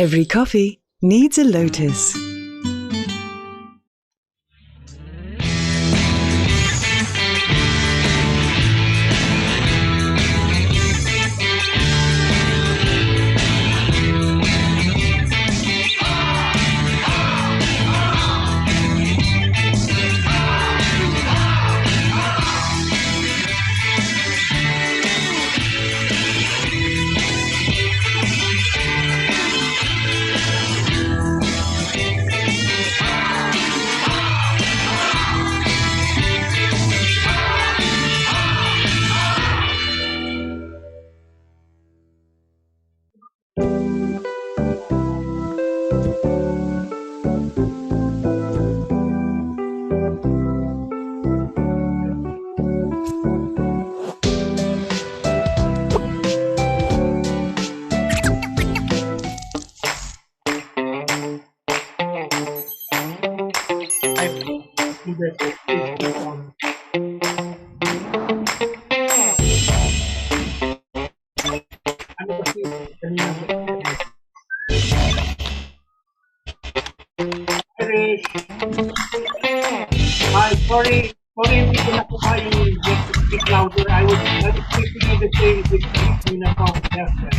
Every coffee needs a lotus. Sorry, hindi ko na po kayo get to speak louder. I was speaking in the same with Nina Tom. Yes, sir.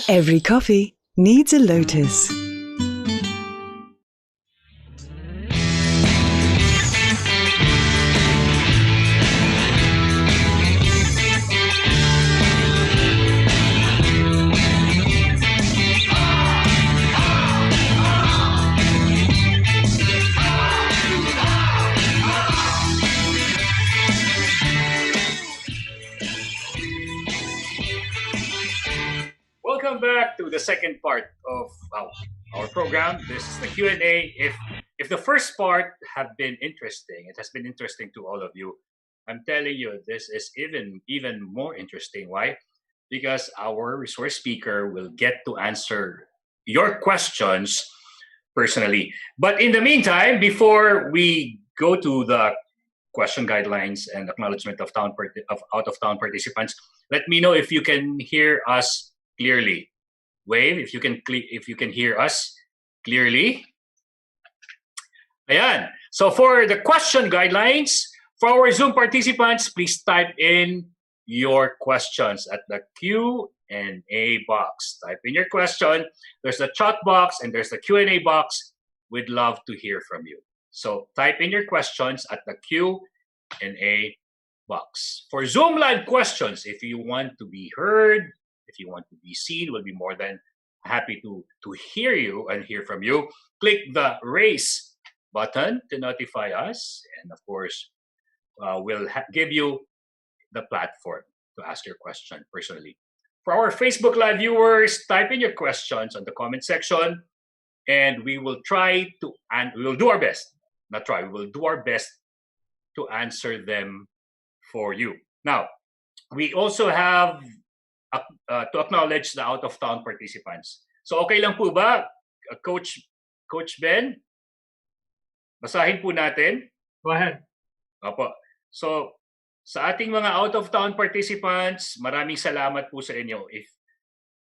Every coffee needs a lotus. Welcome back to the second part of our program. This is the Q&A. If the first part have been interesting, it has been interesting to all of you. I'm telling you, this is even more interesting. Why? Because our resource speaker will get to answer your questions personally. But in the meantime, before we go to the question guidelines and acknowledgement of out-of-town participants, let me know if you can hear us clearly. Wave if you can hear us clearly. Ayan. So for the question guidelines, for our Zoom participants, please type in your questions at the Q&A box. Type in your question. There's the chat box and there's the Q&A box. We'd love to hear from you. So type in your questions at the Q&A box. For Zoom live questions, if you want to be heard, if you want to be seen, we'll be more than happy to hear you and hear from you. Click the raise button to notify us. And of course, we'll give you the platform to ask your question personally. For our Facebook Live viewers, type in your questions on the comment section. And we will try to, and we will do our best. Not try, we will do our best to answer them for you. Now, we also have to acknowledge the out-of-town participants. So okay lang po ba, Coach Ben? Basahin po natin. Go ahead. Opo. So sa ating mga out-of-town participants, maraming salamat po sa inyo.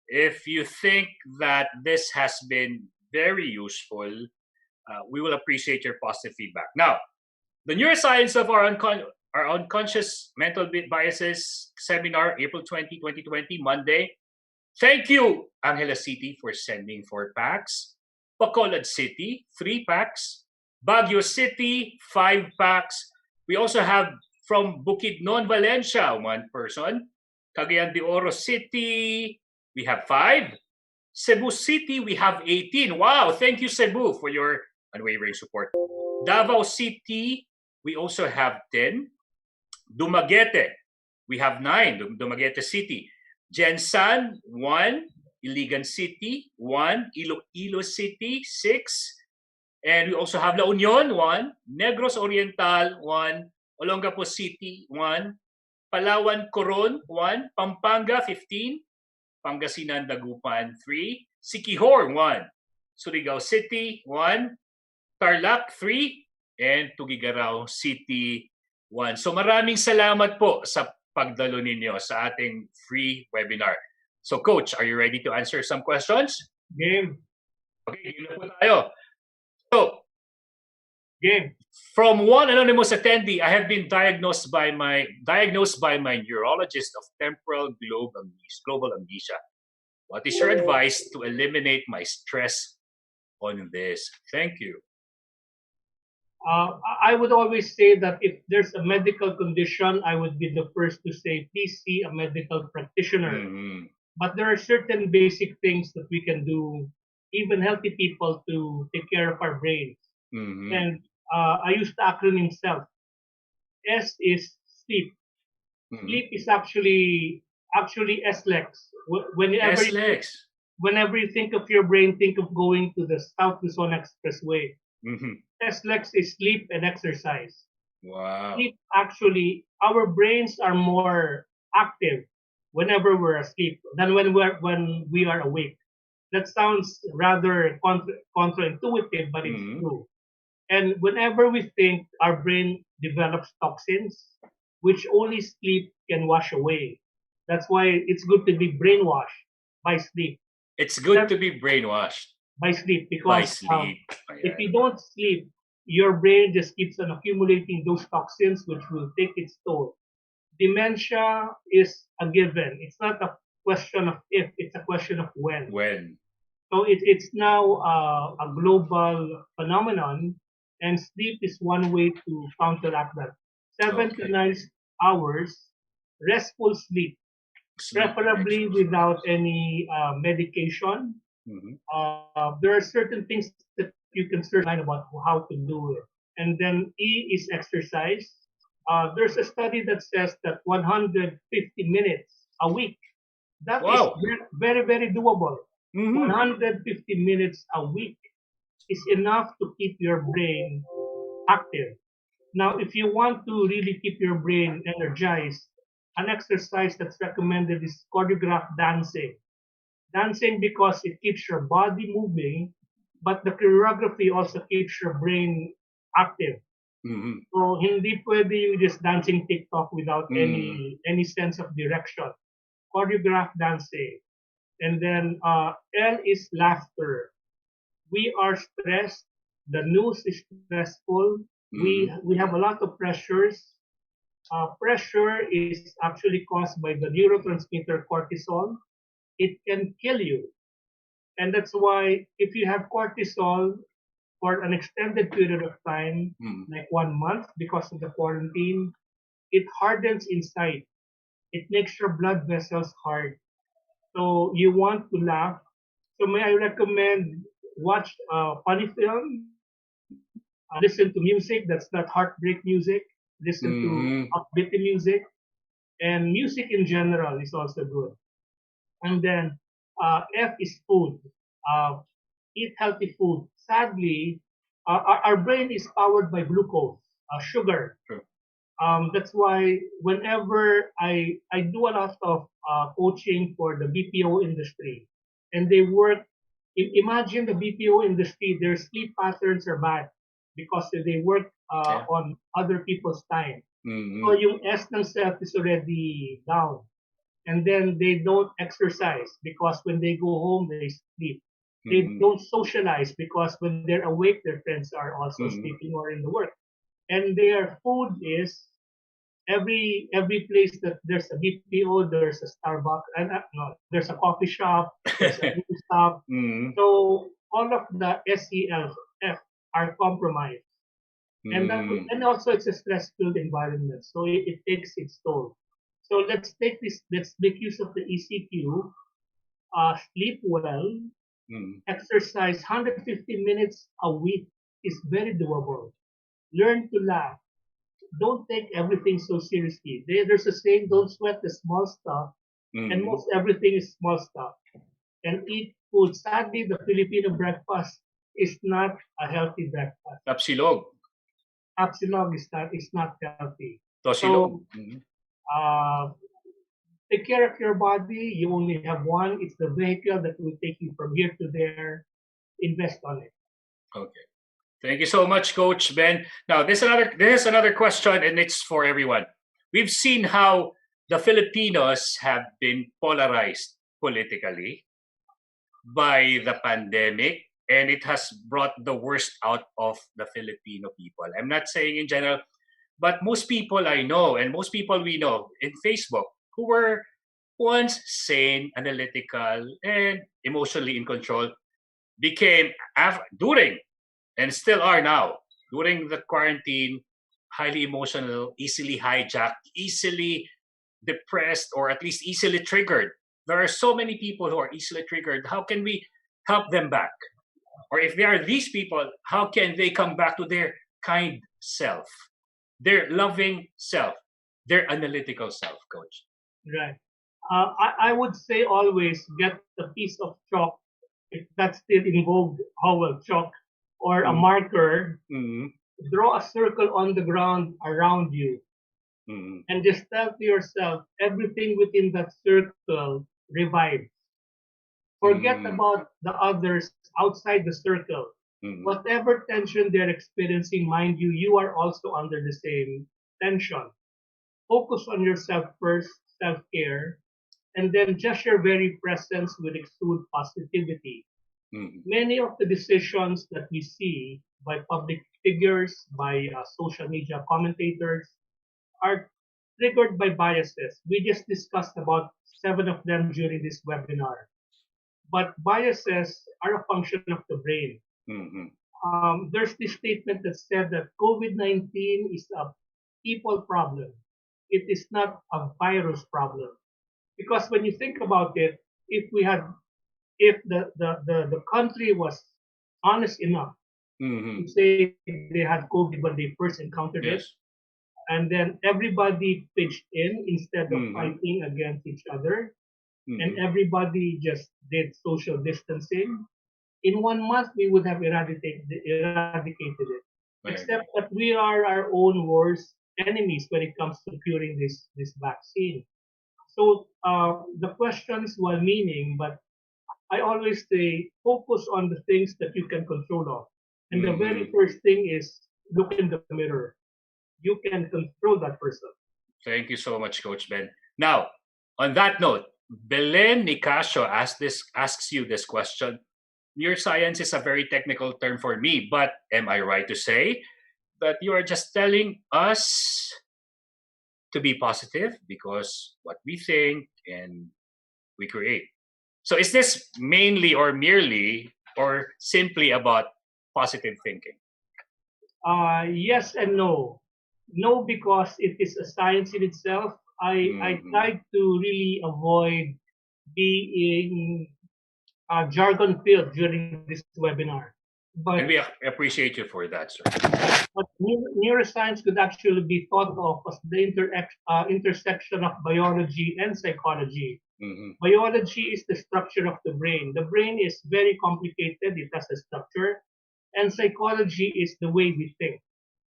If you think that this has been very useful, we will appreciate your positive feedback. Now, the Neuroscience of our Unconscious Mental Biases seminar, April 20, 2020, Monday. Thank you, Angela City, for sending 4 packs. Bacolod City, 3 packs. Baguio City, 5 packs. We also have from Bukidnon, Valencia, 1 person. Cagayan de Oro City, we have 5. Cebu City, we have 18. Wow, thank you, Cebu, for your unwavering support. Davao City, we also have 10. Dumaguete, we have 9. Dumaguete City. Jensan, 1. Iligan City, 1. Iloilo City, 6. And we also have La Union, 1. Negros Oriental, 1. Olongapo City, 1. Palawan Coron, 1. Pampanga, 15. Pangasinan Dagupan, 3. Siquijor, 1. Surigao City, 1. Tarlac, 3. And Tugigaraw City, 1. So maraming salamat po sa pagdalo ninyo sa ating free webinar. So Coach, are you ready to answer some questions? Game. Okay, game na po tayo. So, Game. from one anonymous attendee, I have been diagnosed by my neurologist of temporal global amnesia. What is your advice to eliminate my stress on this? Thank you. I would always say that if there's a medical condition, I would be the first to say, please see a medical practitioner. Mhm. But there are certain basic things that we can do, even healthy people, to take care of our brains. Mhm. And I use the acronym SELF. S is sleep. Mhm. Sleep is actually SLEX. S-legs. Whenever you think of your brain, think of going to the South Luzon Expressway. Mhm. SLEX is sleep and exercise. Wow. Sleep, actually, our brains are more active whenever we're asleep than when we are awake. That sounds rather counterintuitive, but it's Mhm. true. And whenever we think, our brain develops toxins, which only sleep can wash away. That's why it's good to be brainwashed by sleep. It's good to be brainwashed By sleep, by because sleep. if Ayan. you don't sleep, your brain just keeps on accumulating those toxins, which will take its toll. Dementia is a given. It's not a question of if, it's a question of when. When? So it's now a global phenomenon, and sleep is one way to counteract that. 7 to 9 hours restful sleep, Sleep preferably exercise. without any medication. Mhm. There are certain things that you can search online about how to do it. And then E is exercise. There's a study that says that 150 minutes a week, that is Wow. very, very doable. Mhm. 150 minutes a week is enough to keep your brain active. Now, if you want to really keep your brain energized, an exercise that's recommended is choreographed dancing. Dancing because it keeps your body moving, but the choreography also keeps your brain active. Mhm. So hindi pwede yung just dancing TikTok without Mhm. any sense of direction. Choreographed dancing. And then L is laughter. We are stressed. The news is stressful. Mhm. We have a lot of pressures. Pressure is actually caused by the neurotransmitter cortisol. It can kill you. And that's why if you have cortisol for an extended period of time, Mhm. like 1 month because of the quarantine, it hardens inside. It makes your blood vessels hard. So you want to laugh. So may I recommend watch funny film, listen to music that's not heartbreak music, listen to Mhm. upbeat music, and music in general is also good. And then F is food. Uh, Eat healthy food. Sadly, our brain is powered by glucose, sugar. True. That's why whenever I do a lot of coaching for the BPO industry, and they work. Imagine the BPO industry, their sleep patterns are bad because they work Yeah. on other people's time. So Mhm. yung S ng self is already down. And then they don't exercise because when they go home, they sleep. They Mhm. don't socialize because when they're awake, their friends are also Mhm. sleeping or in the work. And their food is every place that there's a BPO, there's a Starbucks, and no, there's a coffee shop, there's a beauty shop. Mhm. So all of the SELF are compromised, and Mhm. also it's a stress-filled environment, so it takes its toll. So let's make use of the ECQ. Sleep well, Mhm. exercise 150 minutes a week is very doable. Learn to laugh. don't take everything so seriously. There's a saying, don't sweat the small stuff, and Mhm. most everything is small stuff. And eat food. Sadly, the Filipino breakfast is not a healthy breakfast. Tapsilog. Absolutely is not healthy. Tosilog. So uh, take care of your body. You only have one. It's the vehicle that will take you from here to there. Invest on it. Okay. Thank you so much, Coach Ben. Now, this is another question, and it's for everyone. We've seen how the Filipinos have been polarized politically by the pandemic, and it has brought the worst out of the Filipino people. I'm not saying in general, but most people I know and most people we know in Facebook who were once sane, analytical, and emotionally in control became during and still are now during the quarantine highly emotional, easily hijacked, easily depressed, or at least easily triggered. There are so many people who are easily triggered. How can we help them back? Or if they are these people, how can they come back to their kind self, their loving self, their analytical self, Coach? Right. I would say always get a piece of chalk, if that's still in vogue, Howell chalk, or a Mm. marker. Mm. Draw a circle on the ground around you, Mm. and just tell to yourself everything within that circle revives. Forget Mm. about the others outside the circle. Mm. Whatever tension they're experiencing, mind you, you are also under the same tension. Focus on yourself first, self care, and then just your very presence will exude positivity. Mm. Many of the decisions that we see by public figures, by social media commentators, are triggered by biases. We just discussed about 7 of them during this webinar. But biases are a function of the brain. Mm. There's this statement that said that COVID-19 is a people problem. It is not a virus problem. Because when you think about it, if the country was honest enough to Mm. say they had COVID when they first encountered it, Yes. and then everybody pitched in instead of Mm. fighting against each other, and Mm. everybody just did social distancing, in 1 month we would have eradicated it. I Except agree. that we are our own worst enemies when it comes to curing this vaccine. So the question is well meaning, but I always say focus on the things that you can control of. And the very Mm. first thing is look in the mirror. You can control that person. Thank you so much, Coach Ben. Now, on that note, Belen Nicasio asks you this question. Neuroscience is a very technical term for me, but am I right to say that you are just telling us to be positive because what we think and we create? So is this mainly or merely or simply about positive thinking? Yes and no. No, because it is a science in itself. I Mhm. tried to really avoid being jargon filled during this webinar. But And we appreciate you for that, sir. but neuroscience could actually be thought of as the intersection of biology and psychology. Mhm. Biology is the structure of the brain. The brain is very complicated, it has a structure, and psychology is the way we think.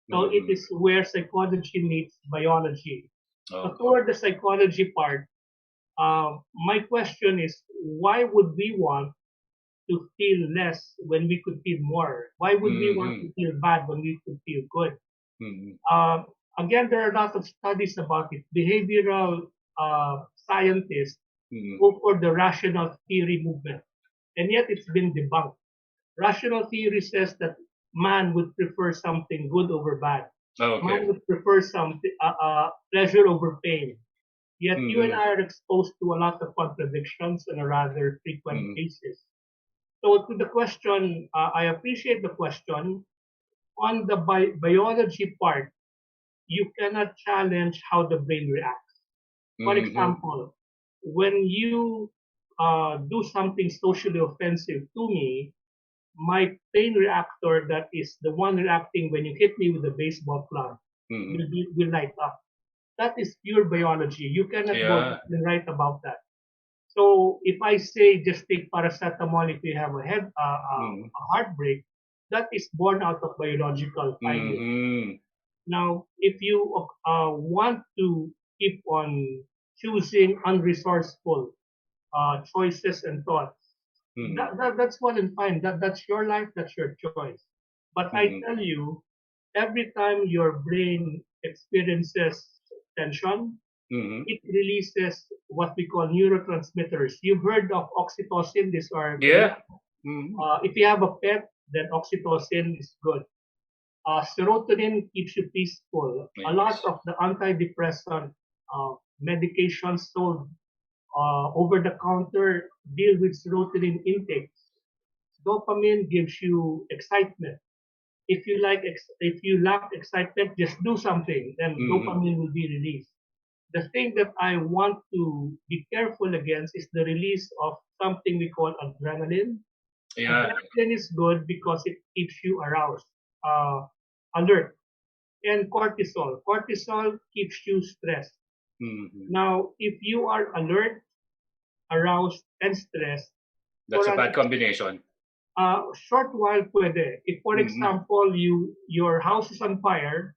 So it Mhm. is where psychology meets biology. So Okay. toward the psychology part, my question is why would we want to feel less when we could feel more? Why would we want Mhm. to feel bad when we could feel good? Mhm. Um, Again, there are lots of studies about it. Behavioral scientists Mhm. go for the rational theory movement, and yet it's been debunked. Rational theory says that man would prefer something good over bad. Man Okay. would prefer something pleasure over pain. Yet you and Mhm. I are exposed to a lot of contradictions on a rather frequent Mhm. basis. So to the question, I appreciate the question. On the biology part, you cannot challenge how the brain reacts. For Mhm. example, when you do something socially offensive to me, my pain reactor, that is the one reacting when you hit me with a baseball club, will light up. That is pure biology. You cannot go Yeah. and write about that. So if I say just take paracetamol if you have a heartbreak, that is born out of biological findings. Now, if you want to keep on choosing unresourceful choices and thoughts, that's well and fine. That's your life, that's your choice. But I tell you, every time your brain experiences tension, it releases what we call neurotransmitters. You've heard of oxytocin. These are Yeah. if you have a pet, then oxytocin is good. Serotonin keeps you peaceful. A lot of the antidepressant medications sold over the counter deal with serotonin intake. Dopamine gives you excitement. If you lack excitement, just do something, then dopamine will be released. The thing that I want to be careful against is the release of something we call adrenaline. Yeah. Adrenaline is good because it keeps you aroused, alert. And cortisol. Cortisol keeps you stressed. Now, if you are alert, aroused, and stressed, That's for a bad combination. short while pwede. If, for example, your house is on fire,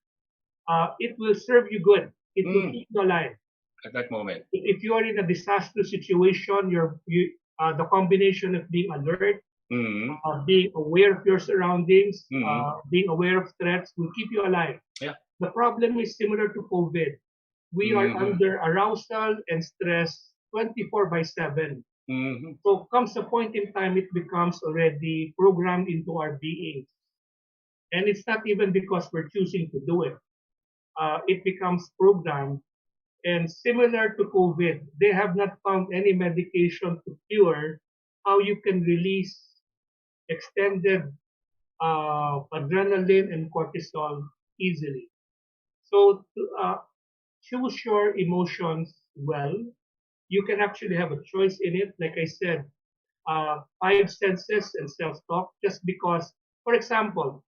it will serve you good. It will keep you alive. At that moment. If you are in a disaster situation, the combination of being alert, being aware of your surroundings, being aware of threats will keep you alive. Yeah. The problem is similar to COVID. We are under arousal and stress 24/7. So comes a point in time it becomes already programmed into our being. And it's not even because we're choosing to do it. It becomes programmed. And similar to COVID, they have not found any medication to cure how you can release extended adrenaline and cortisol easily. So choose your emotions well. You can actually have a choice in it. Like I said, five senses and self-talk. Just because, for example,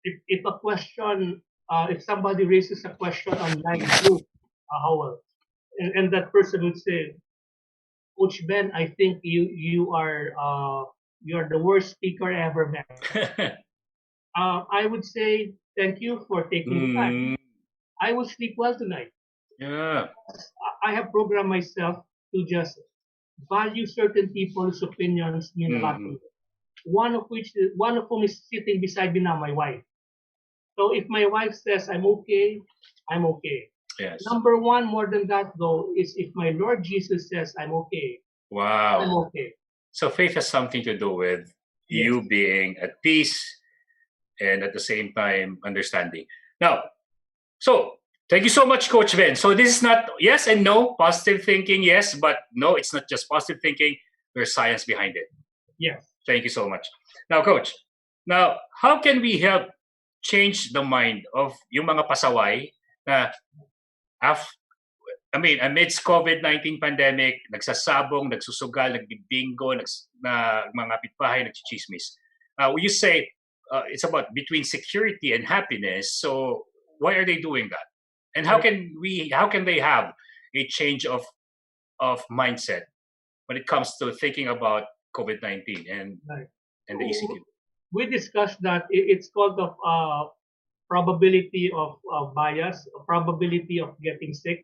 if a question, if somebody raises a question online group, Howell, and that person would say, Coach Ben, I think you're the worst speaker I ever met. I would say thank you for taking the time. I will sleep well tonight. Yeah. I have programmed myself to just value certain people's opinions mean a lot to me. One of whom is sitting beside me now, my wife. So if my wife says I'm okay, I'm okay. Yes. Number one, more than that though, is if my Lord Jesus says I'm okay. Wow. I'm okay. So faith has something to do with you being at peace and at the same time understanding. Now, so thank you so much, Coach Ben. So this is not yes and no, positive thinking, yes, but no, it's not just positive thinking. There's science behind it. Yes. Thank you so much. Now, Coach, how can we help change the mind of yung mga pasaway na amidst COVID-19 pandemic, nagsasabong, nagsusugal, nagbibingo, mga pitbahay, nagchichismis. You say it's about between security and happiness. So why are they doing that? And how can they have a change of mindset when it comes to thinking about COVID-19 and the ECQ? We discussed that it's called the probability of bias, probability of getting sick.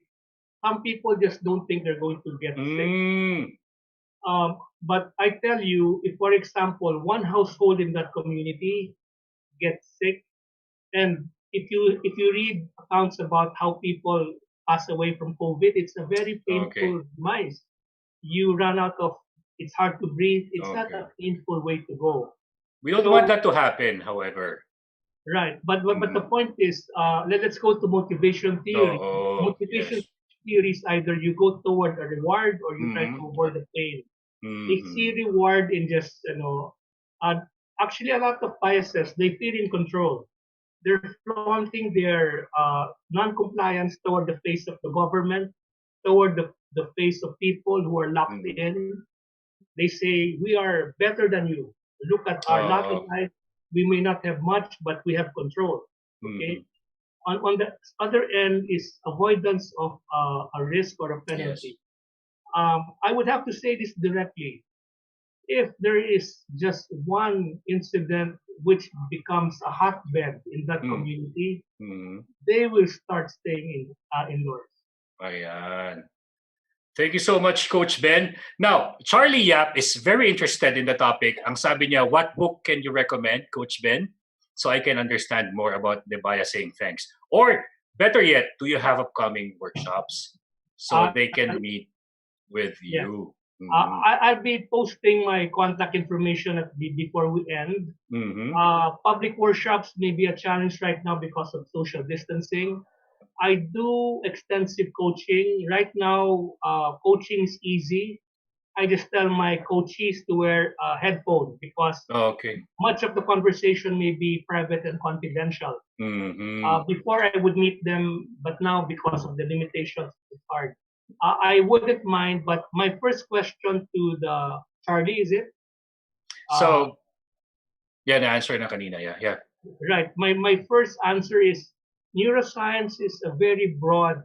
Some people just don't think they're going to get sick. But I tell you, if for example, one household in that community gets sick, and if you read accounts about how people pass away from COVID, it's a very painful demise. You run out of, it's hard to breathe. It's not a painful way to go. We don't want that to happen, however. Right, but the point is, let's go to motivation theory. Motivation theory is either you go toward a reward or you try to avoid the pain. They see reward in just actually a lot of biases. They feel in control. They're flaunting their non-compliance toward the face of the government, toward the face of people who are locked in. They say we are better than you. Look at our lot of life. We may not have much, but we have control. Okay. on the other end is avoidance of a risk or a Yes. penalty. I would have to say this directly. If there is just one incident which becomes a hotbed in that community, they will start staying indoors. Ayan. Thank you so much, Coach Ben. Now, Charlie Yap is very interested in the topic. Ang sabi niya, what book can you recommend, Coach Ben? So I can understand more about the saying thanks. Or, better yet, do you have upcoming workshops so they can meet with you? I'll be posting my contact information before we end. Public workshops may be a challenge right now because of social distancing. I do extensive coaching. Right now, coaching is easy. I just tell my coachees to wear headphones because much of the conversation may be private and confidential. Before I would meet them, but now because of the limitations, it's hard. I wouldn't mind, but my first question to the Charlie, is it? So, yeah, the answer na kanina, yeah. Right. My first answer is neuroscience is a very broad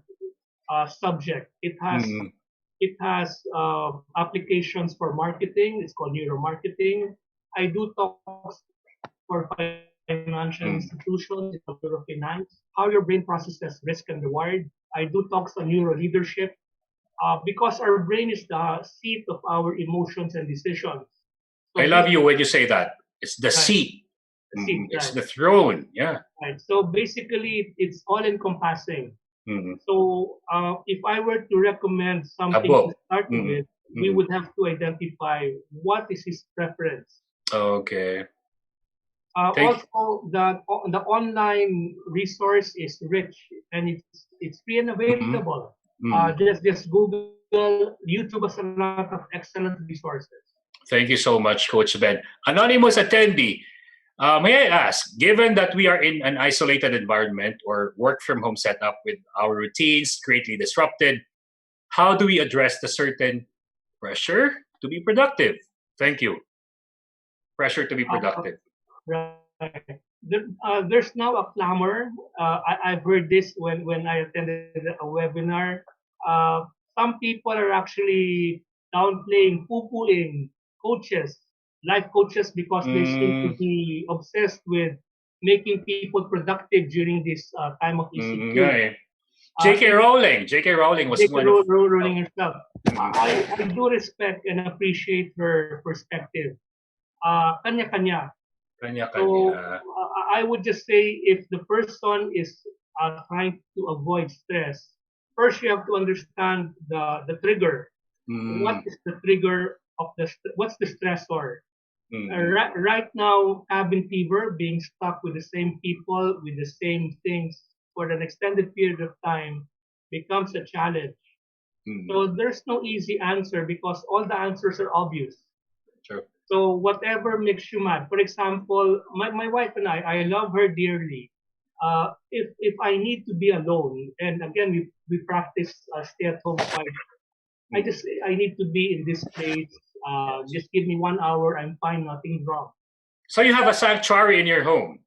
subject. It has applications for marketing. It's called neuromarketing. I do talks for financial institutions, it's neurofinance, how your brain processes risk and reward. I do talks on neuro leadership because our brain is the seat of our emotions and decisions. So I love you when you say that. It's the seat. It's the throne. Yeah. Right. So basically, it's all encompassing. So if I were to recommend something to start with, we would have to identify what is his preference. Okay. Also, the online resource is rich and it's free and available. Just Google, YouTube has a lot of excellent resources. Thank you so much, Coach Ben. Anonymous attendee, may I ask, given that we are in an isolated environment or work from home setup with our routines greatly disrupted, how do we address the certain pressure to be productive? Thank you. Pressure to be productive. Right. There's now a clamor. I've heard this when I attended a webinar. Some people are actually downplaying, poo-pooing coaches, life coaches, because they seem to be obsessed with making people productive during this time of ECQ. J.K. Rowling was one of Rowling herself. I do respect and appreciate her perspective. Kanya-kanya. So I would just say if the person is trying to avoid stress, first you have to understand the trigger. What is the trigger of what's the stressor? Right now, cabin fever, being stuck with the same people, with the same things for an extended period of time becomes a challenge. So there's no easy answer because all the answers are obvious. True. So whatever makes you mad. For example, my wife and I love her dearly. If I need to be alone, and again we practice stay-at-home wife, I need to be in this place. Just give me 1 hour, I'm fine, nothing's wrong. So you have a sanctuary in your home,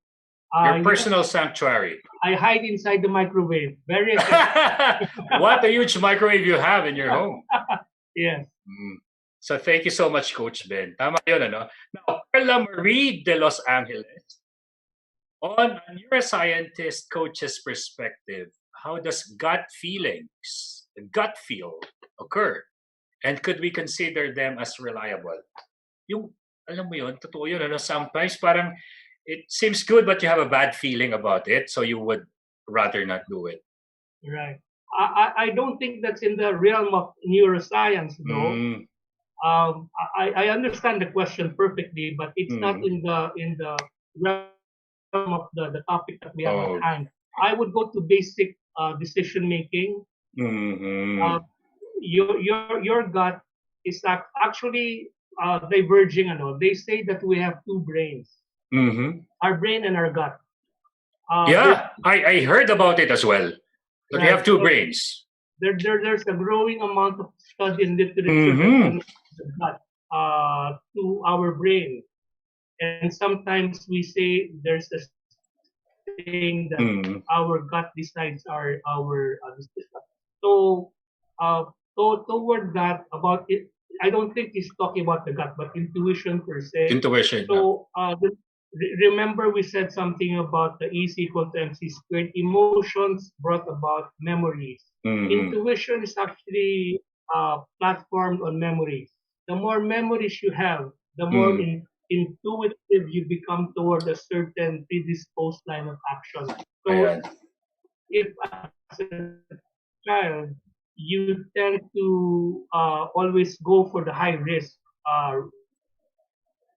your personal sanctuary. I hide inside the microwave. Very effective. What a huge microwave you have in your home. Yes. So thank you so much, Coach Ben. Tama yun, ano? Now, Carla Marie de Los Angeles, on a neuroscientist coach's perspective, how does gut feel occur? And could we consider them as reliable? Yung, alam mo yun, totoo yun, ano? Sometimes parang it seems good, but you have a bad feeling about it, so you would rather not do it. Right. I don't think that's in the realm of neuroscience, though. I understand the question perfectly, but it's not in the realm of the topic that we have at hand. I would go to basic decision making. Your gut is actually diverging. They say that we have two brains, our brain and our gut. I heard about it as well. That we have two brains. There's a growing amount of study and literature that to our brain, and sometimes we say there's a saying that Mm. our gut decides our decision. So, toward that, about it, I don't think he's talking about the gut, but intuition per se. Intuition. So, remember we said something about the E is equal to MC squared. Emotions brought about memories. Mm-hmm. Intuition is actually platformed on memories. The more memories you have, the more intuitive you become toward a certain predisposed line of action. So Ayan. if as a child you tend to always go for the high risk,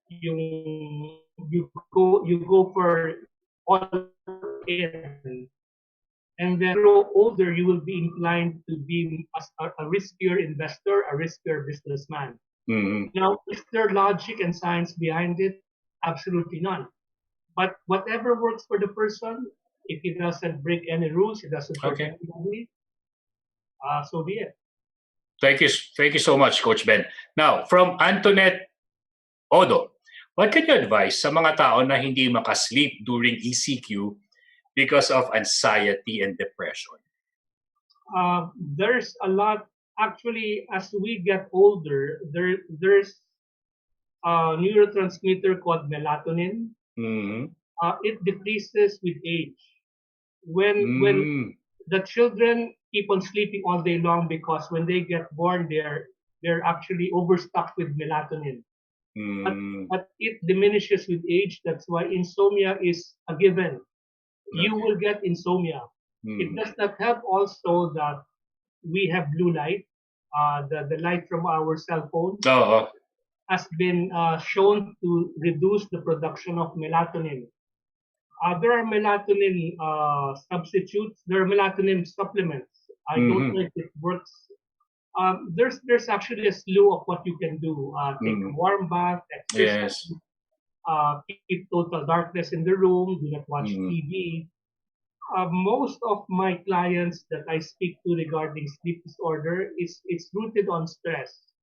you go for all in, and then grow older, you will be inclined to be a riskier investor, a riskier businessman. Mm-hmm. Now, is there logic and science behind it? Absolutely none. But whatever works for the person, if he doesn't break any rules, he doesn't hurt Okay. anybody, so be it. Thank you so much, Coach Ben. Now, from Antoinette Odo, what can you advise sa mga tao na hindi makasleep during ECQ because of anxiety and depression? There's a lot. Actually, as we get older, there's a neurotransmitter called melatonin. Mm-hmm. It decreases with age. When the children keep on sleeping all day long because when they get born, they're actually overstocked with melatonin. But it diminishes with age. That's why insomnia is a given. You will get insomnia. It does not help also that we have blue light. The light from our cell phone has been shown to reduce the production of melatonin. There are melatonin substitutes. There are melatonin supplements. I don't know if it works. There's actually a slew of what you can do. Take a warm bath, exercise, keep total darkness in the room, do not watch TV. Most of my clients that I speak to regarding sleep disorder it's rooted on stress.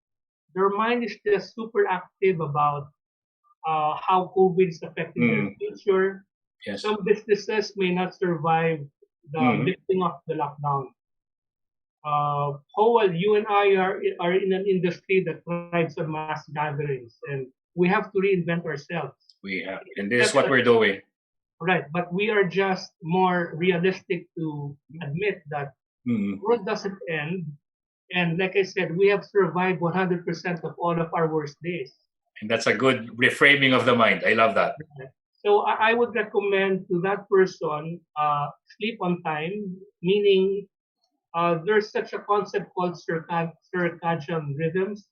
Their mind is just super active about how COVID is affecting their future. Yes. Some businesses may not survive the lifting of the lockdown. Howell, you and I are in an industry that thrives on mass gatherings, and we have to reinvent ourselves. We have, and this is what we're doing. Right, but we are just more realistic to admit that the world doesn't end. And like I said, we have survived 100% of all of our worst days. And that's a good reframing of the mind. I love that. So I would recommend to that person sleep on time, meaning there's such a concept called circadian rhythms.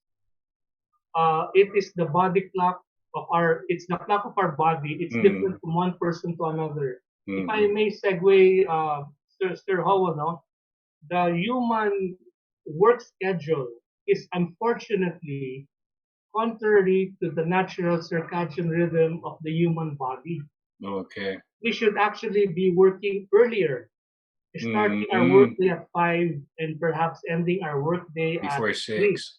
It is the body clock of it's the clock of our body. It's different from one person to another. If I may segue, Sir Howell, no? The human work schedule is unfortunately contrary to the natural circadian rhythm of the human body. Okay. We should actually be working earlier, starting our workday at 5 and perhaps ending our workday before at 6.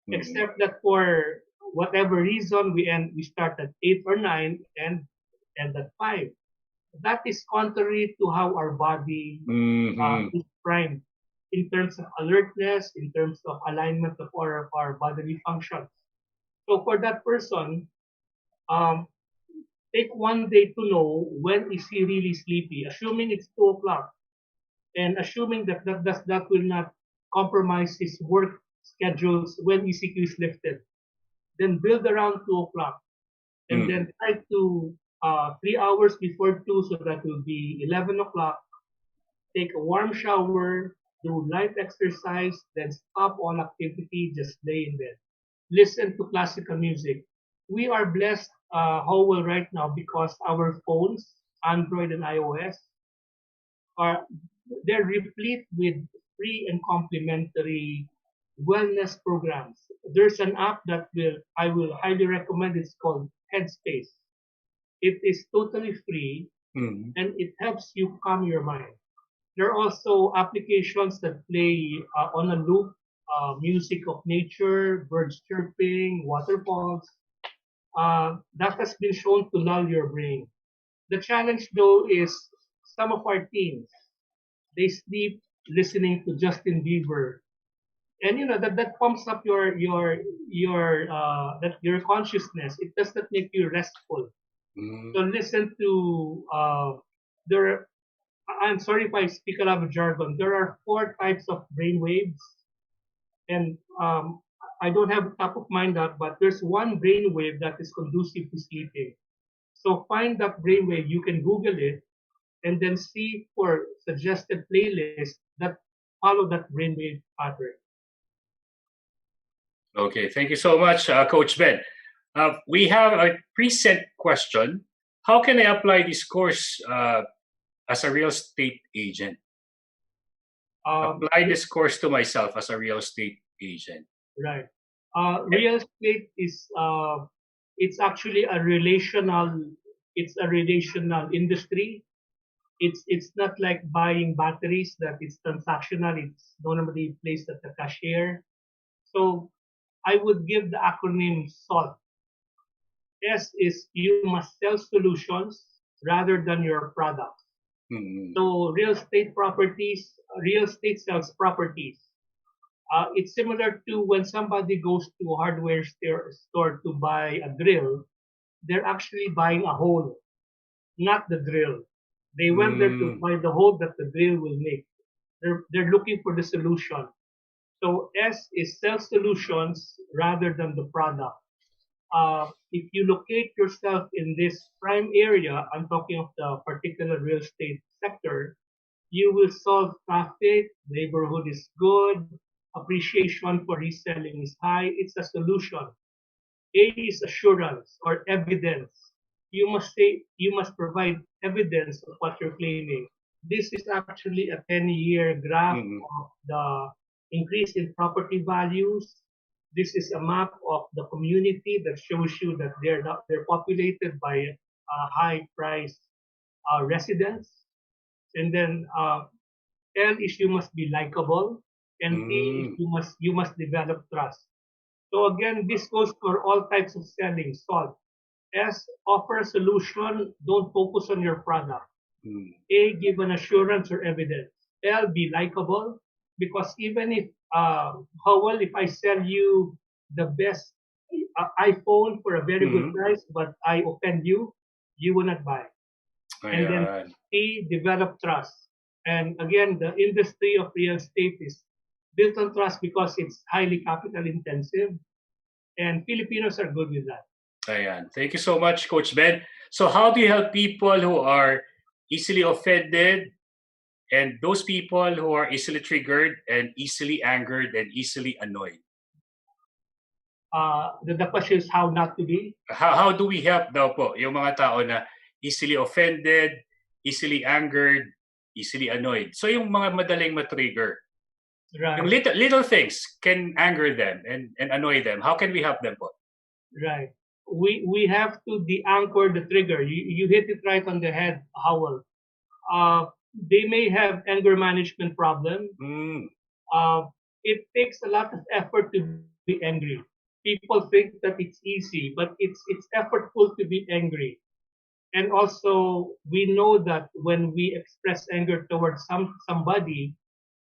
3. Except that for whatever reason we start at 8 or 9 and end at 5. That is contrary to how our body is primed in terms of alertness, in terms of alignment of our bodily functions. So for that person, take one day to know when is he really sleepy, assuming it's 2 o'clock, and assuming that that will not compromise his work schedules when ECQ is lifted. Then build around 2 o'clock, and then try to 3 hours before 2, so that will be 11 o'clock. Take a warm shower, do light exercise, then stop all activity, just lay in bed. Listen to classical music. We are blessed, Howell, right now because our phones, Android and iOS, they're replete with free and complimentary wellness programs. There's an app that I will highly recommend. It's called Headspace. It is totally free and it helps you calm your mind. There are also applications that play on a loop music of nature, birds chirping, waterfalls. That has been shown to lull your brain. The challenge though is some of our teens, they sleep listening to Justin Bieber, and that pumps up your consciousness. It does not make you restful. Mm. So listen to there. I'm sorry if I speak a lot of jargon. There are 4 types of brain waves, and I don't have top of mind that, but there's one brain wave that is conducive to sleeping. So find that brain wave. You can Google it, and then see for suggested playlists that follow that brainwave pattern. Okay, thank you so much, Coach Ben. We have a pre-sent question. How can I apply this course as a real estate agent? Apply this course to myself as a real estate agent. Right. Real estate is it's actually a relational. It's a relational industry. It's not like buying batteries that it's transactional. It's normally placed at the cashier. So I would give the acronym SALT. S is you must sell solutions rather than your products. Mm-hmm. So real estate sells properties. It's similar to when somebody goes to a hardware store to buy a drill, they're actually buying a hole, not the drill. They went there to buy the hole that the drill will make. They're looking for the solution. So S is sell solutions rather than the product. If you locate yourself in this prime area, I'm talking of the particular real estate sector, you will solve traffic, neighborhood is good, appreciation for reselling is high. It's a solution. A is assurance or evidence. You must provide evidence of what you're claiming. This is actually a 10-year graph of the increase in property values. This is a map of the community that shows you that they're populated by high price residents. And then L is you must be likable, and T is you must develop trust. So again, this goes for all types of selling. Solve. S, offer a solution. Don't focus on your product. A, give an assurance or evidence. L, be likable, because even if Howell, if I sell you the best iPhone for a very good price, but I offend you, you will not buy. And then T, develop trust. And again, the industry of real estate is built on trust because it's highly capital intensive, and Filipinos are good with that. Ayan. Thank you so much, Coach Ben. So how do you help people who are easily offended and those people who are easily triggered and easily angered and easily annoyed? The question is how not to be? How do we help daw po yung mga tao na easily offended, easily angered, easily annoyed? So yung mga madaling matrigger. Right. Yung little things can anger them and annoy them. How can we help them po? Right. We have to de-anchor the trigger. You hit it right on the head, Howell. They may have anger management problem. It takes a lot of effort to be angry. People think that it's easy, but it's effortful to be angry. And also, we know that when we express anger towards somebody,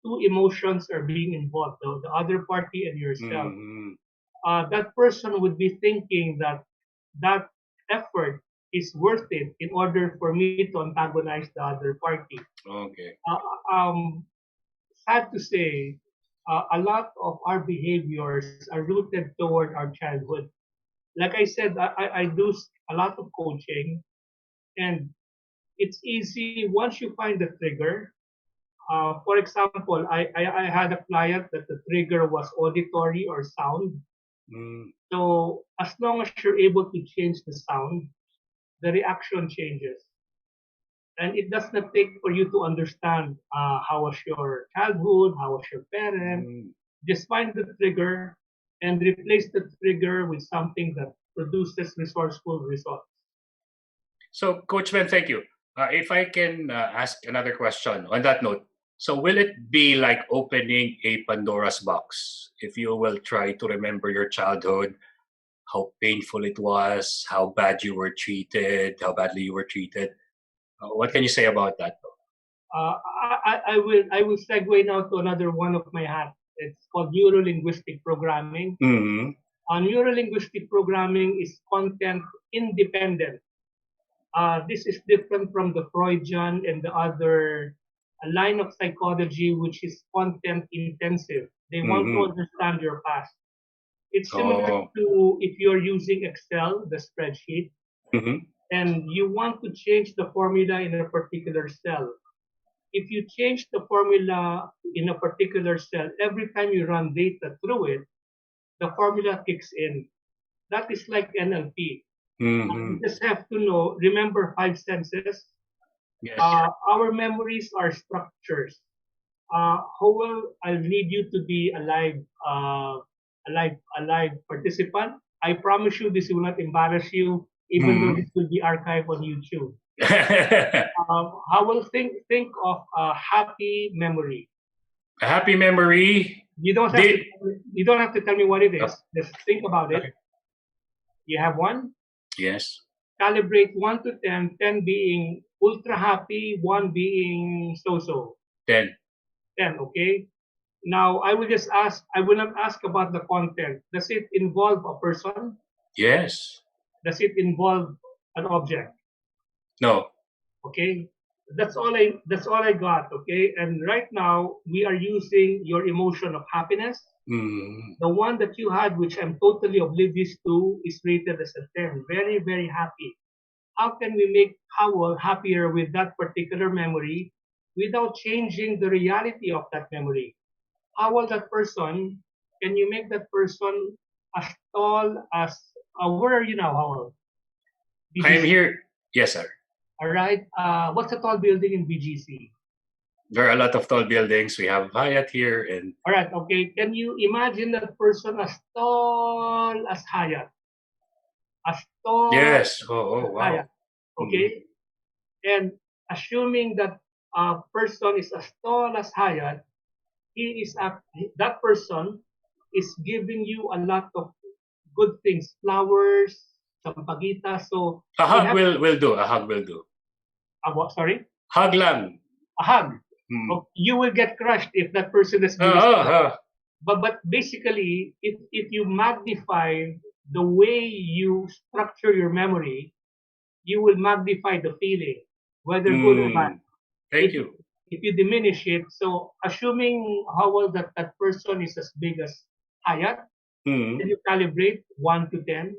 2 emotions are being involved, the other party and yourself. That person would be thinking that effort is worth it in order for me to antagonize the other party. Okay. Sad to say, a lot of our behaviors are rooted toward our childhood. Like I said, I do a lot of coaching, and it's easy once you find the trigger. For example, I had a client that the trigger was auditory or sound. So as long as you're able to change the sound, the reaction changes. And it does not take for you to understand how was your childhood, how was your parent. Just find the trigger and replace the trigger with something that produces resourceful results. So, Coach Ben, thank you. If I can ask another question on that note, so will it be like opening a Pandora's box if you will try to remember your childhood, how painful it was, how bad you were treated, how badly you were treated? What can you say about that? I will segue now to another one of my hats. It's called neuro-linguistic programming. Mm-hmm. Neuro-linguistic programming is content independent. This is different from the Freudian and the other line of psychology, which is content intensive. They want to Mm-hmm. understand your past. It's similar Oh. to if you're using Excel, the spreadsheet, Mm-hmm. and you want to change the formula in a particular cell. If you change the formula in a particular cell, every time you run data through it, the formula kicks in. That is like NLP. You Mm-hmm. just have to know, remember five senses. Yes. Our memories are structures. Howell, I'll need you to be a live participant. I promise you this will not embarrass you, even though Mm-hmm. this will be archived on YouTube. Howell, think of a happy memory. A happy memory. You don't have to. You don't have to tell me what it is. Just think about it. Okay. You have one. Yes. Calibrate 1 to 10. 10 being ultra happy, one being so-so. 10. 10. Okay. Now I will just ask. I will not ask about the content. Does it involve a person? Yes. Does it involve an object? No. Okay. That's all I got. Okay. And right now we are using your emotion of happiness. Mm. The one that you had, which I'm totally oblivious to, is rated as a 10. Very, very happy. How can we make Howell happier with that particular memory without changing the reality of that memory? Howell, that person, can you make that person as tall as, where are you now, Howell? I am BGC. here. Yes, sir. All right. What's a tall building in BGC? There are a lot of tall buildings. We have Hyatt here, and All right. Okay. Can you imagine that person as tall as Hyatt? As tall yes. Oh, as wow. Hyatt. Okay. And assuming that a person is as tall as Hyatt, that person is giving you a lot of good things, flowers, sampagita. So A we hug have will do. A hug will do. sorry, Hug lang. a hug. Mm. Oh, you will get crushed if that person is giving. But basically, if you magnify the way you structure your memory, you will magnify the feeling, whether good or bad. Thank If you. if you diminish it, so assuming Howell that person is as big as Hyatt, Mm. then you calibrate 1 to 10.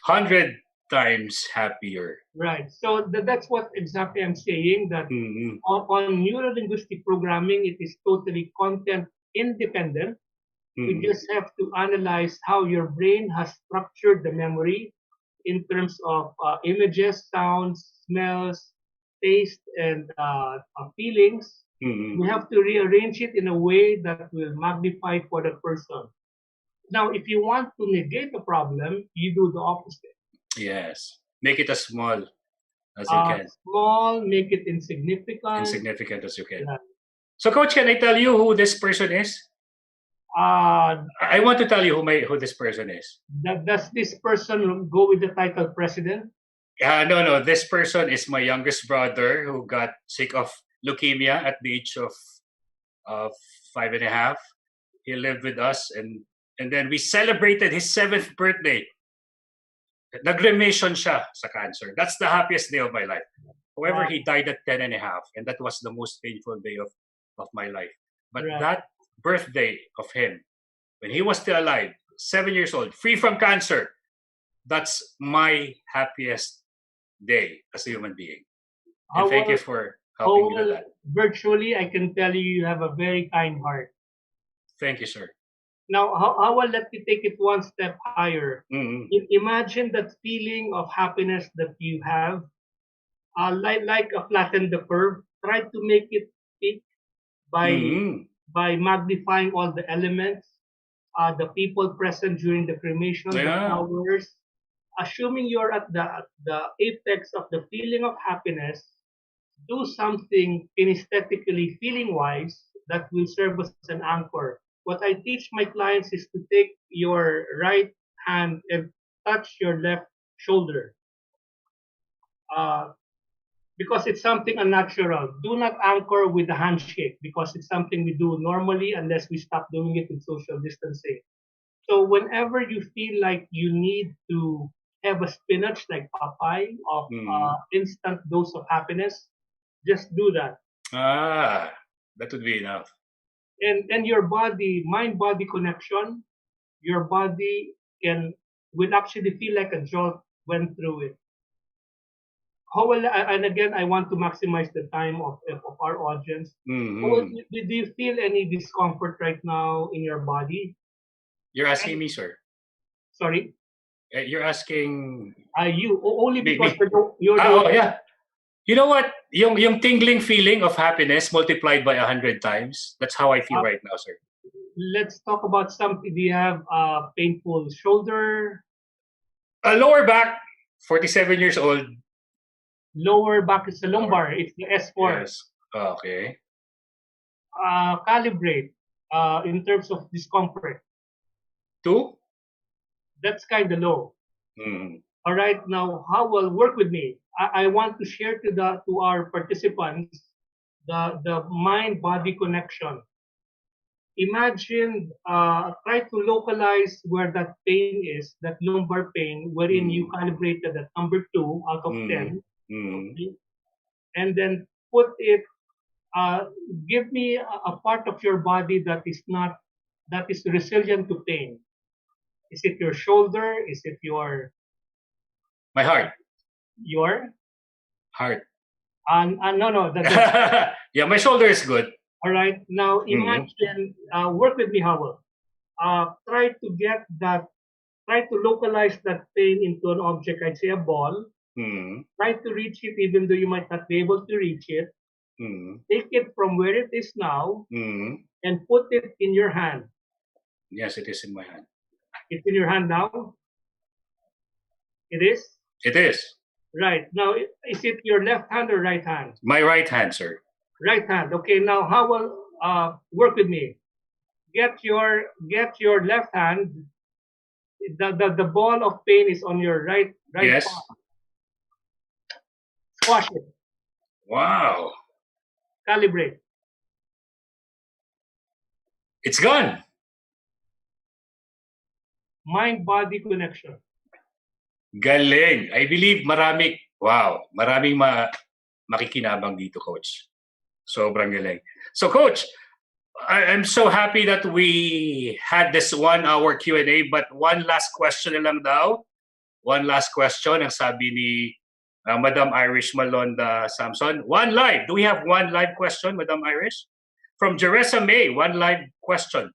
100 times happier. Right. So that's what exactly I'm saying, that Mm. on neuro-linguistic programming, it is totally content independent. We Mm. just have to analyze how your brain has structured the memory in terms of images, sounds, smells, taste, and feelings. Mm. We have to rearrange it in a way that will magnify for the person. Now, if you want to negate the problem, you do the opposite. Yes. Make it as small as you can. Small, make it insignificant. Insignificant as you can. Yeah. So, Coach, can I tell you who this person is? I want to tell you who this person is. Does this person go with the title president? No. This person is my youngest brother who got sick of leukemia at the age of 5.5. He lived with us, and then we celebrated his 7th birthday. Nag-remission siya sa cancer. That's the happiest day of my life. However, he died at 10.5, and that was the most painful day of my life. But that birthday of him, when he was still alive, 7 years old, free from cancer, that's my happiest day as a human being. And thank you for helping me with that. Virtually, I can tell you have a very kind heart. Thank you, sir. Now, let me take it one step higher. Mm-hmm. Imagine that feeling of happiness that you have, like a flatten the curve. Try to make it peak by magnifying all the elements, the people present during the cremation, the flowers. Assuming you're at the apex of the feeling of happiness, do something kinesthetically, feeling-wise, that will serve as an anchor. What I teach my clients is to take your right hand and touch your left shoulder. because it's something unnatural. Do not anchor with the handshake because it's something we do normally unless we stop doing it with social distancing. So whenever you feel like you need to have a spinach like Popeye of instant dose of happiness, just do that. That would be enough. And your body, mind-body connection, your body will actually feel like a jolt went through it. And again, I want to maximize the time of our audience. Mm-hmm. Do you feel any discomfort right now in your body? You're asking me, sir. Sorry? You're asking... you, only because you're yeah. You know what? Yung tingling feeling of happiness multiplied by 100 times. That's how I feel right now, sir. Let's talk about something. Do you have painful shoulder? Lower back, 47 years old. Lower back is the lumbar. It's the S4. Yes. Okay. Calibrate in terms of discomfort. 2? That's kind of low. Mm. All right. Now, how will work with me? I want to share to our participants the mind-body connection. Imagine, try to localize where that pain is, that lumbar pain, wherein you calibrated at number 2 out of 10. Okay? And then put it, give me a part of your body that is resilient to pain. Is it your shoulder? Is it my heart? Your heart? No. Yeah, my shoulder is good. All right. Now imagine, work with me, Howell. Try to localize that pain into an object. I'd say a ball. Try to reach it, even though you might not be able to reach it. Take it from where it is now and put it in your hand. Yes, it is in my hand. It's in your hand now? It is? It is. Right. Now, is it your left hand or right hand? My right hand, sir. Right hand. Okay. Now, how will work with me? Get your left hand. The ball of pain is on your right yes. palm. Squash it. Wow. Calibrate. It's gone. Mind-body connection. Galing. I believe maraming makikinabang dito, Coach. Sobrang galing. So, Coach, I'm so happy that we had this 1-hour Q&A, but one last question na lang daw. One last question, ang sabi ni Madam Irish Malonda Samson. One live. Do we have one live question, Madam Irish? From Jeresa May, one live question.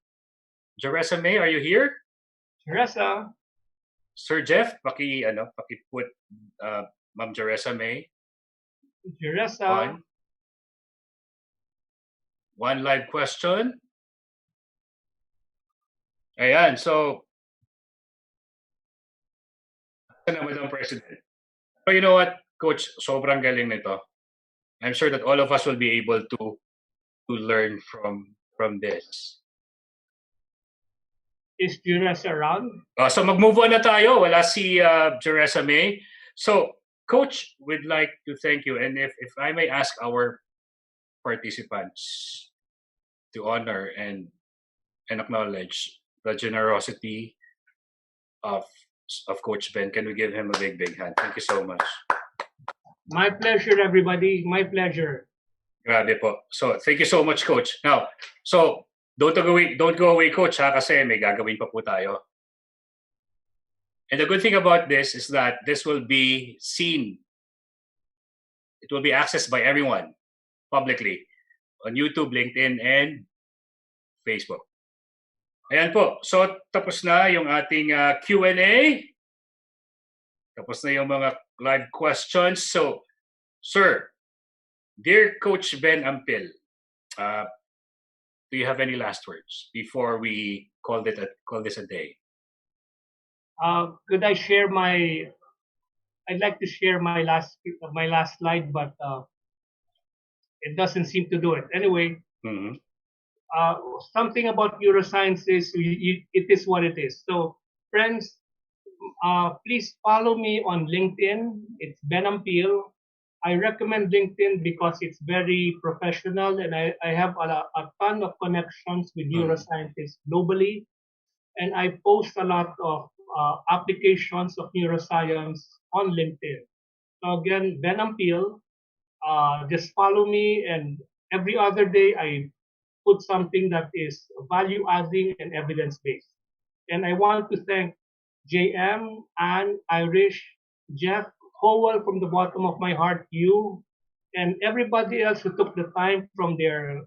Jeresa May, are you here? Jeresa. Sir Jeff, paki-put Ma'am Jeresa May. Jeresa. One live question. Ayan, so Madam President. But you know what, Coach, sobrang galing nito. I'm sure that all of us will be able to learn from this. Is Jeresa around? So mag-move on na tayo. Wala si Jeresa May. So, Coach, we'd like to thank you. And if I may ask our participants to honor and acknowledge the generosity of Coach Ben, can we give him a big hand? Thank you so much. My pleasure, everybody. My pleasure. Grabe po. So, thank you so much, Coach. Now, so don't go away, Coach, ha, kasi may gagawin pa po tayo. And the good thing about this is that this will be seen. It will be accessed by everyone publicly on YouTube, LinkedIn, and Facebook. Ayan po. So, tapos na yung ating Q&A. Tapos na yung mga live questions. So, sir, dear Coach Ben Ampil, do you have any last words before we call this a day? Could I share I'd like to share my last slide, but it doesn't seem to do it. Anyway, something about neuroscience is it is what it is. So, friends, please follow me on LinkedIn. It's Ben Ampil. I recommend LinkedIn because it's very professional, and I have a ton of connections with neuroscientists globally, and I post a lot of applications of neuroscience on LinkedIn. So again, Ben Ampil, just follow me, and every other day I put something that is value adding and evidence based. And I want to thank JM, Anne, Irish, Jeff, Howell from the bottom of my heart, you, and everybody else who took the time from their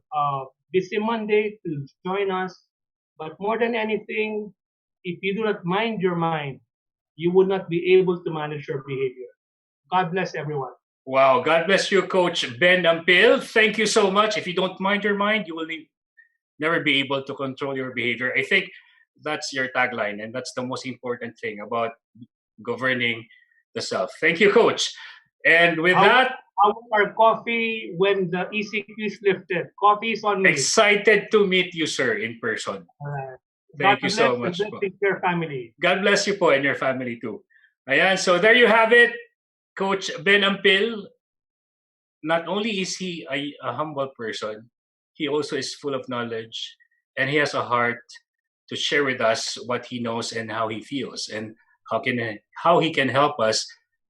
busy Monday to join us. But more than anything, if you do not mind your mind, you would not be able to manage your behavior. God bless everyone. Wow, God bless you, Coach Ben Ampil. Thank you so much. If you don't mind your mind, you will never be able to control your behavior. I think that's your tagline, and that's the most important thing about governing the self. Thank you, Coach. And with that, how our coffee when the ECQ is lifted? Coffee is on me. Excited to meet you, sir, in person. Thank you so much po. Your family. God bless you po and your family too. Ayan, so there you have it. Coach Ben Ampil, not only is he a humble person, he also is full of knowledge, and he has a heart to share with us what he knows and how he feels, and how he can help us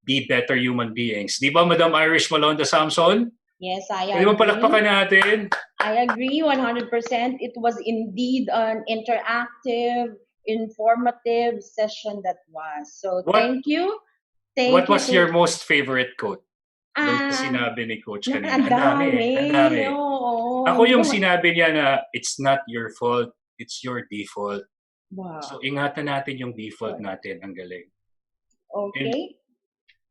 be better human beings. Di ba, Madam Irish Malonda Samson? Yes, I agree. Pwede mo palakpakan natin? I agree 100%. It was indeed an interactive, informative session that was. So thank you. What was your most favorite quote? Doon sinabi ni Coach kanina. Ang dami. Ako yung sinabi niya na, it's not your fault, it's your default. Wow. So ingatan natin yung default natin. Ang galing. Okay.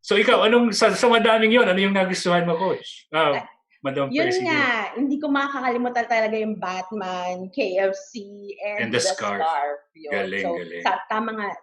So ikaw, sa madaming yun, ano yung nagustuhan mo, Coach? Madam Yun Percy. nga, hindi ko makakalimutan talaga yung Batman, KFC, and the scarf. Galing, so, galing. Tama nga,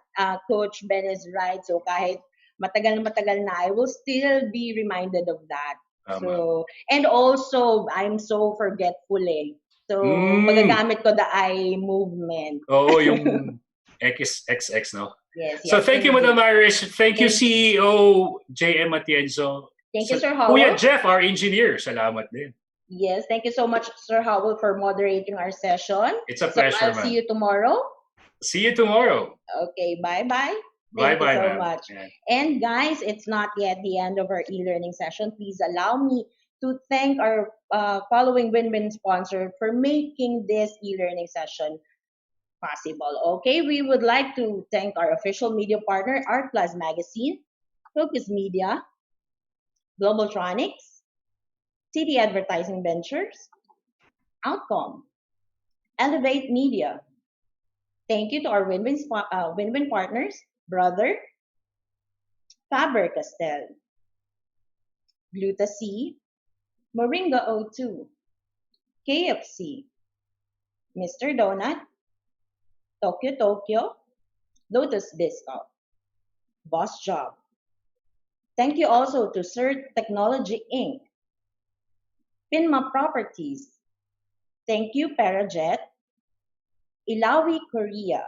Coach Ben is right. So kahit matagal na, I will still be reminded of that. So, and also, I'm so forgetful eh. So, magagamit ko the eye movement. Oo, yung XXX, no? Yes. So, thank you, Madam Irish. Thank you, CEO JM Atienzo. Thank you, Sir Howell. Kuya Jeff, our engineer. Salamat din. Yes, thank you so much, Sir Howell, for moderating our session. It's a pleasure, I'll see you tomorrow. See you tomorrow. Okay, bye-bye. Thank you so much. Yeah. And guys, it's not yet the end of our e-learning session. Please allow me to thank our following win-win sponsor for making this e-learning session possible. Okay, we would like to thank our official media partner, Art Plus Magazine, Focus Media, Globaltronics, City Advertising Ventures, Outcome, Elevate Media. Thank you to our win-win partners, Brother, Faber-Castell, Gluta-C, Moringa O2, KFC, Mr. Donut, Tokyo, Lotus Biscuit, Boss Job. Thank you also to CERT Technology Inc., Pinma Properties. Thank you, Parajet, Ilawi Korea,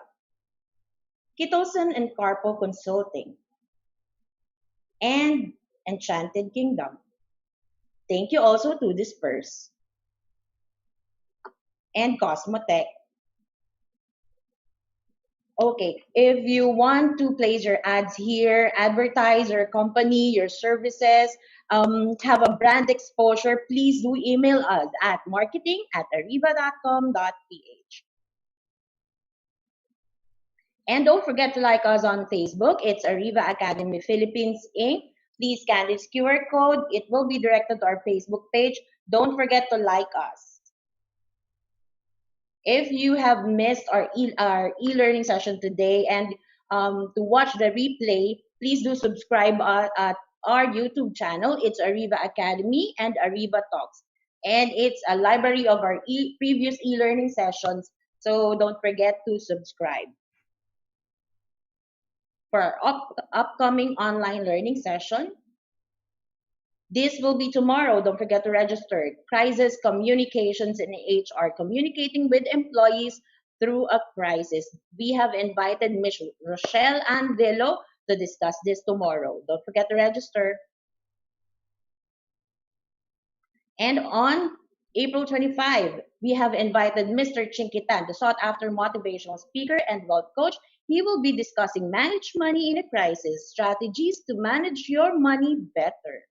Kitosan and Carpo Consulting, and Enchanted Kingdom. Thank you also to Disperse and Cosmotech. Okay, if you want to place your ads here, advertise your company, your services, have a brand exposure, please do email us at marketing@ariva.com.ph. And don't forget to like us on Facebook. It's Ariva Academy Philippines Inc. Please scan this QR code. It will be directed to our Facebook page. Don't forget to like us. If you have missed our e-learning session today and to watch the replay, please do subscribe at our YouTube channel. It's Ariva Academy and Ariva Talks. And it's a library of our previous e-learning sessions. So don't forget to subscribe. For our upcoming online learning session, this will be tomorrow. Don't forget to register. Crisis Communications in HR, communicating with employees through a crisis. We have invited Ms. Rochelle Anvelo to discuss this tomorrow. Don't forget to register. And on April 25, we have invited Mr. Chinkitan, the sought-after motivational speaker and wealth coach. He will be discussing manage money in a crisis, strategies to manage your money better.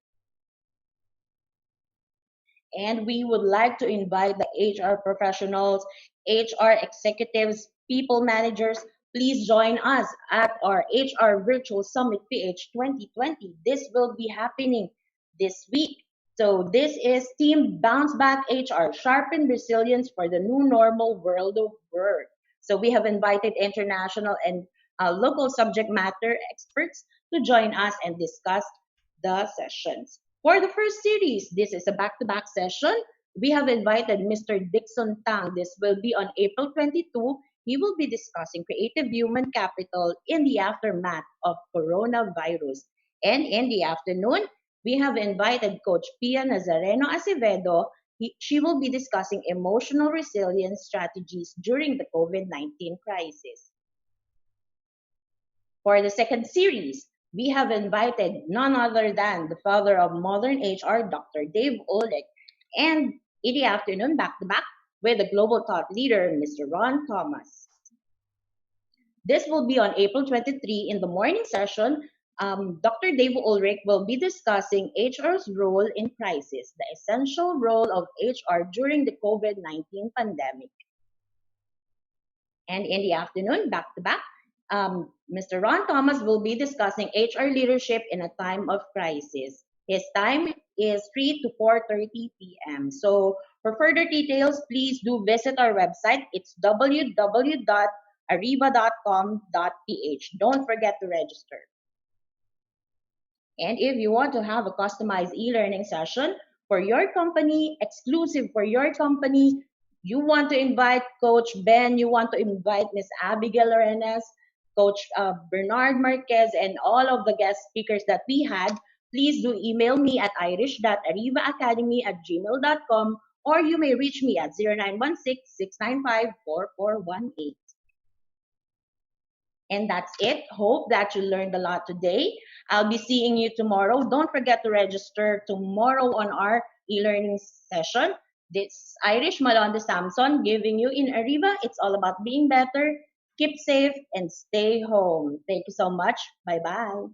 And we would like to invite the HR professionals, HR executives, people managers. Please join us at our HR Virtual Summit PH 2020. This will be happening this week. So this is Team Bounce Back HR, Sharpen Resilience for the New Normal World of Work. So we have invited international and local subject matter experts to join us and discuss the sessions. For the first series, this is a back-to-back session. We have invited Mr. Dixon Tang. This will be on April 22. He will be discussing creative human capital in the aftermath of coronavirus. And in the afternoon, we have invited Coach Pia Nazareno Acevedo. She will be discussing emotional resilience strategies during the COVID-19 crisis. For the second series, we have invited none other than the father of modern HR, Dr. Dave Oleg, and in the afternoon, back to back, with the global thought leader, Mr. Ron Thomas. This will be on April 23 in the morning session. Dr. Dave Ulrich will be discussing HR's role in crisis, the essential role of HR during the COVID-19 pandemic. And in the afternoon, back to back, Mr. Ron Thomas will be discussing HR leadership in a time of crisis. His time is 3 to 4:30 p.m. So for further details, please do visit our website. It's www.ariva.com.ph. Don't forget to register. And if you want to have a customized e-learning session for your company, exclusive for your company, you want to invite Coach Ben, you want to invite Miss Abigail Arenas, Coach Bernard Marquez, and all of the guest speakers that we had, please do email me at irish.arivaacademy@gmail.com, or you may reach me at 0916-695-4418. And that's it. Hope that you learned a lot today. I'll be seeing you tomorrow. Don't forget to register tomorrow on our e-learning session. This Irish Malonde Samson giving you in Ariva. It's all about being better. Keep safe and stay home. Thank you so much. Bye-bye.